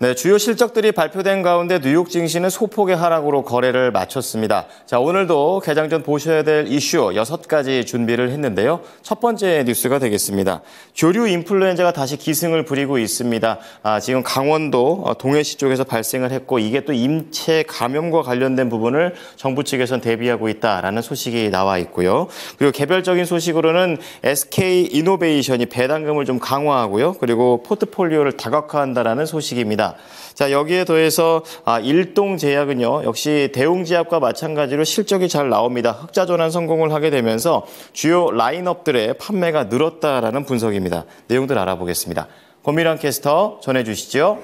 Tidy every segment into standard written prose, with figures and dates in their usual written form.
네, 주요 실적들이 발표된 가운데 뉴욕 증시는 소폭의 하락으로 거래를 마쳤습니다. 자, 오늘도 개장 전 보셔야 될 이슈 6가지 준비를 했는데요. 첫 번째 뉴스가 되겠습니다. 조류 인플루엔자가 다시 기승을 부리고 있습니다. 지금 강원도 동해시 쪽에서 발생을 했고 이게 또 임체 감염과 관련된 부분을 정부 측에선 대비하고 있다라는 소식이 나와 있고요. 그리고 개별적인 소식으로는 SK 이노베이션이 배당금을 좀 강화하고요. 그리고 포트폴리오를 다각화한다라는 소식입니다. 자, 여기에 더해서 일동제약은요, 역시 대웅제약과 마찬가지로 실적이 잘 나옵니다. 흑자 전환 성공을 하게 되면서 주요 라인업들의 판매가 늘었다라는 분석입니다. 내용들 알아보겠습니다. 권미란 캐스터 전해주시죠.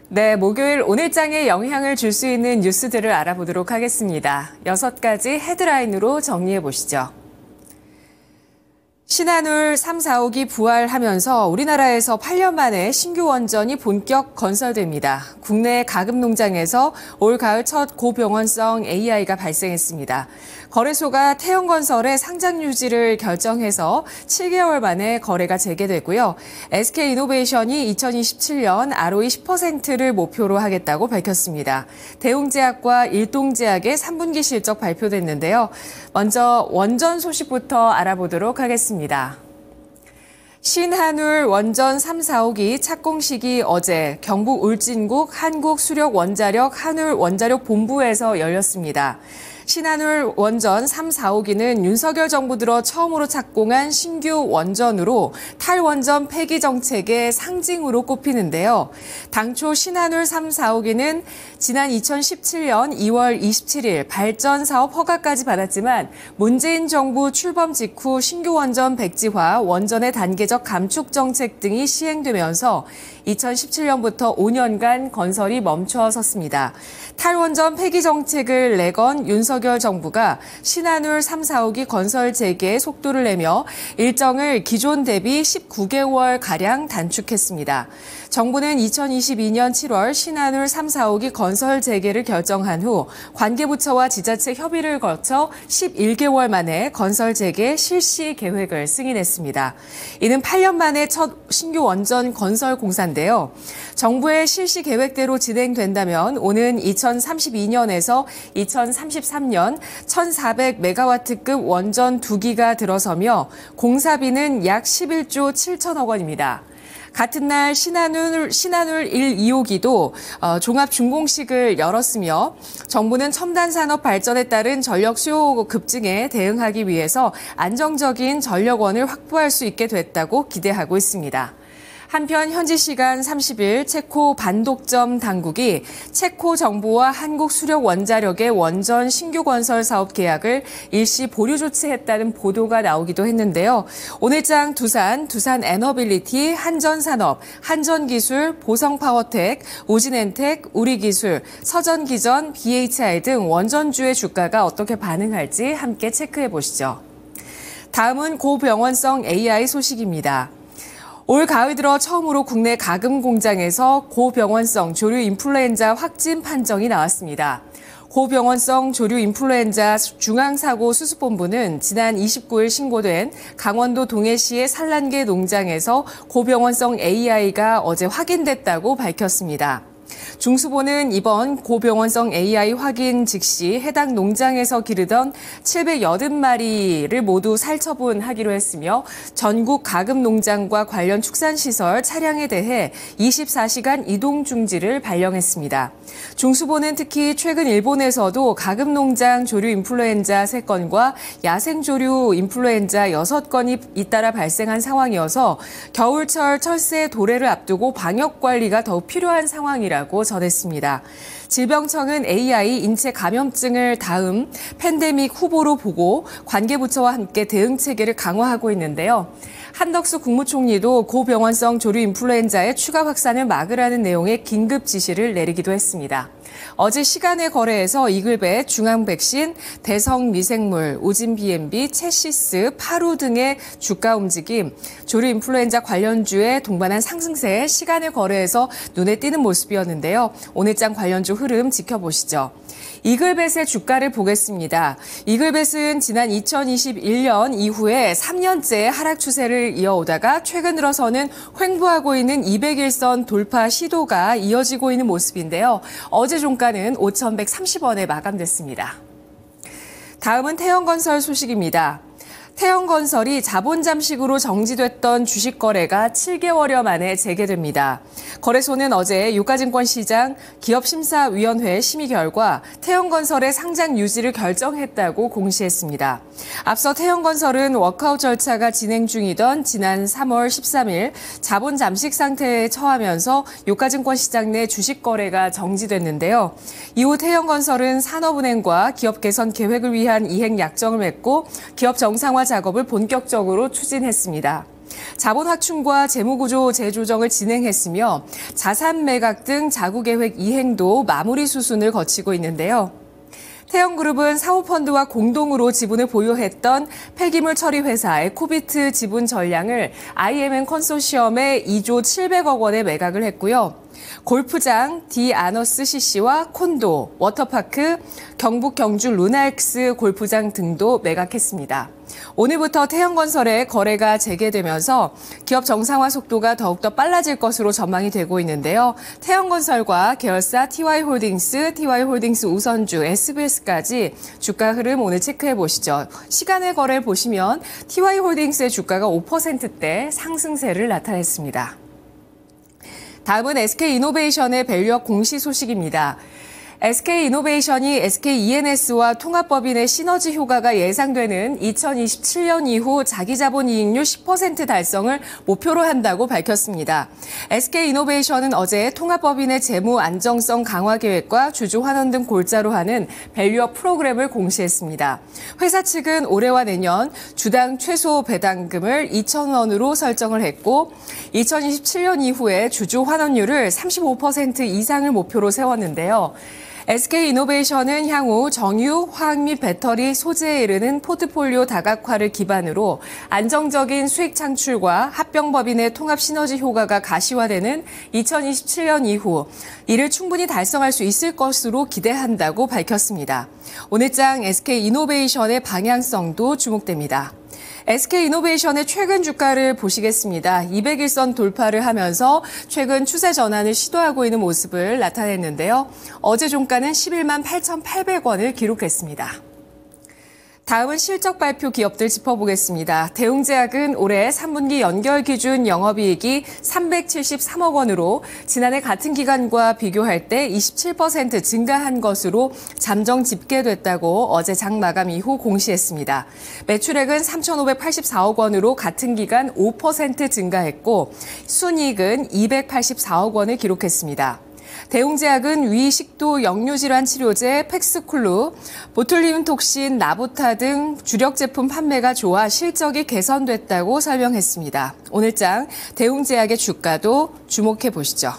네, 목요일 오늘장에 영향을 줄 수 있는 뉴스들을 알아보도록 하겠습니다. 6가지 헤드라인으로 정리해 보시죠. 신한울 3, 4호기 부활하면서 우리나라에서 8년 만에 신규 원전이 본격 건설됩니다. 국내 가금 농장에서 올 가을 첫 고병원성 AI가 발생했습니다. 거래소가 태영건설의 상장 유지를 결정해서 7개월 만에 거래가 재개되고요. SK이노베이션이 2027년 ROE 10%를 목표로 하겠다고 밝혔습니다. 대웅제약과 일동제약의 3분기 실적 발표됐는데요. 먼저 원전 소식부터 알아보도록 하겠습니다. 신한울 원전 3, 4호기 착공식이 어제 경북 울진국 한국수력원자력 한울원자력본부에서 열렸습니다. 신한울 원전 3, 4호기는 윤석열 정부 들어 처음으로 착공한 신규 원전으로 탈원전 폐기 정책의 상징으로 꼽히는데요. 당초 신한울 3, 4호기는 지난 2017년 2월 27일 발전 사업 허가까지 받았지만 문재인 정부 출범 직후 신규 원전 백지화, 원전의 단계적 감축 정책 등이 시행되면서 2017년부터 5년간 건설이 멈춰섰습니다. 탈원전 폐기 정책을 내건 윤석열 정부가 신한울 3, 4호기 건설 재개에 속도를 내며 일정을 기존 대비 19개월가량 단축했습니다. 정부는 2022년 7월 신한울 3, 4호기 건설 재개를 결정한 후 관계부처와 지자체 협의를 거쳐 11개월 만에 건설 재개 실시 계획을 승인했습니다. 이는 8년 만에 첫 신규 원전 건설 공사인데요. 정부의 실시 계획대로 진행된다면 오는 2032년에서 2033년 1,400메가와트급 원전 2기가 들어서며 공사비는 약 11조 7천억 원입니다. 같은 날 신한울 1, 2호기도 종합준공식을 열었으며 정부는 첨단 산업 발전에 따른 전력 수요 급증에 대응하기 위해서 안정적인 전력원을 확보할 수 있게 됐다고 기대하고 있습니다. 한편 현지 시간 30일 체코 반독점 당국이 체코 정부와 한국수력원자력의 원전 신규 건설 사업 계약을 일시 보류 조치했다는 보도가 나오기도 했는데요. 오늘장 두산 에너빌리티, 한전산업, 한전기술, 보성파워텍, 우진엔텍, 우리기술, 서전기전, BHR 등 원전주의 주가가 어떻게 반응할지 함께 체크해 보시죠. 다음은 고병원성 AI 소식입니다. 올 가을 들어 처음으로 국내 가금 공장에서 고병원성 조류 인플루엔자 확진 판정이 나왔습니다. 고병원성 조류 인플루엔자 중앙사고수습본부는 지난 29일 신고된 강원도 동해시의 산란계 농장에서 고병원성 AI가 어제 확인됐다고 밝혔습니다. 중수본은 이번 고병원성 AI 확인 즉시 해당 농장에서 기르던 780마리를 모두 살처분하기로 했으며 전국 가금 농장과 관련 축산시설 차량에 대해 24시간 이동 중지를 발령했습니다. 중수본은 특히 최근 일본에서도 가금 농장 조류 인플루엔자 3건과 야생 조류 인플루엔자 6건이 잇따라 발생한 상황이어서 겨울철 철새 도래를 앞두고 방역 관리가 더욱 필요한 상황이라고 전했습니다. 질병청은 AI 인체 감염증을 다음 팬데믹 후보로 보고 관계부처와 함께 대응 체계를 강화하고 있는데요. 한덕수 국무총리도 고병원성 조류 인플루엔자의 추가 확산을 막으라는 내용의 긴급 지시를 내리기도 했습니다. 어제 시간의 거래에서 이글벳, 중앙백신, 대성미생물, 우진BNB, 채시스, 파루 등의 주가 움직임, 조류 인플루엔자 관련주의 동반한 상승세 시간의 거래에서 눈에 띄는 모습이었는데요. 오늘장 관련주 흐름 지켜보시죠. 이글벳의 주가를 보겠습니다. 이글벳은 지난 2021년 이후에 3년째 하락 추세를 이어오다가 최근 들어서는 횡보하고 있는 200일선 돌파 시도가 이어지고 있는 모습인데요. 어제 종가는 5,130원에 마감됐습니다. 다음은 태형건설 소식입니다. 태형건설이 자본 잠식으로 정지됐던 주식 거래가 7개월여 만에 재개됩니다. 거래소는 어제 유가증권시장 기업심사위원회 심의 결과 태형건설의 상장 유지를 결정했다고 공시했습니다. 앞서 태형건설은 워크아웃 절차가 진행 중이던 지난 3월 13일 자본 잠식 상태에 처하면서 유가증권시장 내 주식 거래가 정지됐는데요. 이후 태형건설은 산업은행과 기업 개선 계획을 위한 이행 약정을 맺고 기업 정상화 작업을 본격적으로 추진했습니다. 자본 확충과 재무구조 재조정을 진행했으며 자산 매각 등 자구계획 이행도 마무리 수순을 거치고 있는데요. 태형그룹은 사모펀드와 공동으로 지분을 보유했던 폐기물 처리 회사 에코비트 지분 전량을 IMN 컨소시엄에 2조 700억 원에 매각을 했고요. 골프장 디아너스 CC와 콘도, 워터파크, 경북 경주 루나엑스 골프장 등도 매각했습니다. 오늘부터 태형건설의 거래가 재개되면서 기업 정상화 속도가 더욱더 빨라질 것으로 전망이 되고 있는데요. 태형건설과 계열사 TY홀딩스, TY홀딩스 우선주, SBS까지 주가 흐름 오늘 체크해 보시죠. 시간의 거래를 보시면 TY홀딩스의 주가가 5%대 상승세를 나타냈습니다. 다음은 SK이노베이션의 밸류업 공시 소식입니다. SK이노베이션이 SKENS와 통합법인의 시너지 효과가 예상되는 2027년 이후 자기자본 이익률 10% 달성을 목표로 한다고 밝혔습니다. SK이노베이션은 어제 통합법인의 재무 안정성 강화 계획과 주주 환원 등 골자로 하는 밸류업 프로그램을 공시했습니다. 회사 측은 올해와 내년 주당 최소 배당금을 2,000원으로 설정을 했고 2027년 이후에 주주 환원율을 35% 이상을 목표로 세웠는데요. SK이노베이션은 향후 정유, 화학 및 배터리, 소재에 이르는 포트폴리오 다각화를 기반으로 안정적인 수익 창출과 합병법인의 통합 시너지 효과가 가시화되는 2027년 이후 이를 충분히 달성할 수 있을 것으로 기대한다고 밝혔습니다. 오늘장 SK이노베이션의 방향성도 주목됩니다. SK이노베이션의 최근 주가를 보시겠습니다. 200일선 돌파를 하면서 최근 추세 전환을 시도하고 있는 모습을 나타냈는데요. 어제 종가는 11만 8,800원을 기록했습니다. 다음은 실적 발표 기업들 짚어보겠습니다. 대웅제약은 올해 3분기 연결 기준 영업이익이 373억 원으로 지난해 같은 기간과 비교할 때 27% 증가한 것으로 잠정 집계됐다고 어제 장 마감 이후 공시했습니다. 매출액은 3,584억 원으로 같은 기간 5% 증가했고 순이익은 284억 원을 기록했습니다. 대웅제약은 위, 식도, 역류질환 치료제, 팩스쿨루, 보툴리눔 톡신, 나보타 등 주력 제품 판매가 좋아 실적이 개선됐다고 설명했습니다. 오늘장 대웅제약의 주가도 주목해 보시죠.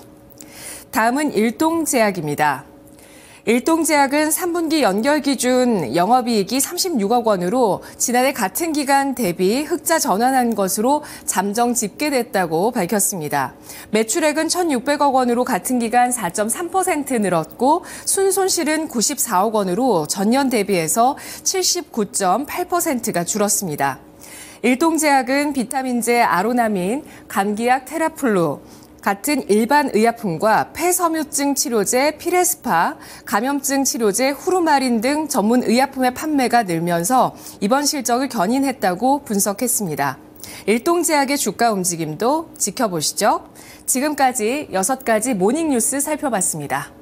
다음은 일동제약입니다. 일동제약은 3분기 연결 기준 영업이익이 36억 원으로 지난해 같은 기간 대비 흑자 전환한 것으로 잠정 집계됐다고 밝혔습니다. 매출액은 1,600억 원으로 같은 기간 4.3% 늘었고 순손실은 94억 원으로 전년 대비해서 79.8%가 줄었습니다. 일동제약은 비타민제 아로나민, 감기약 테라플루, 같은 일반 의약품과 폐섬유증 치료제 피레스파, 감염증 치료제 후루마린 등 전문 의약품의 판매가 늘면서 이번 실적을 견인했다고 분석했습니다. 일동제약의 주가 움직임도 지켜보시죠. 지금까지 6가지 모닝뉴스 살펴봤습니다.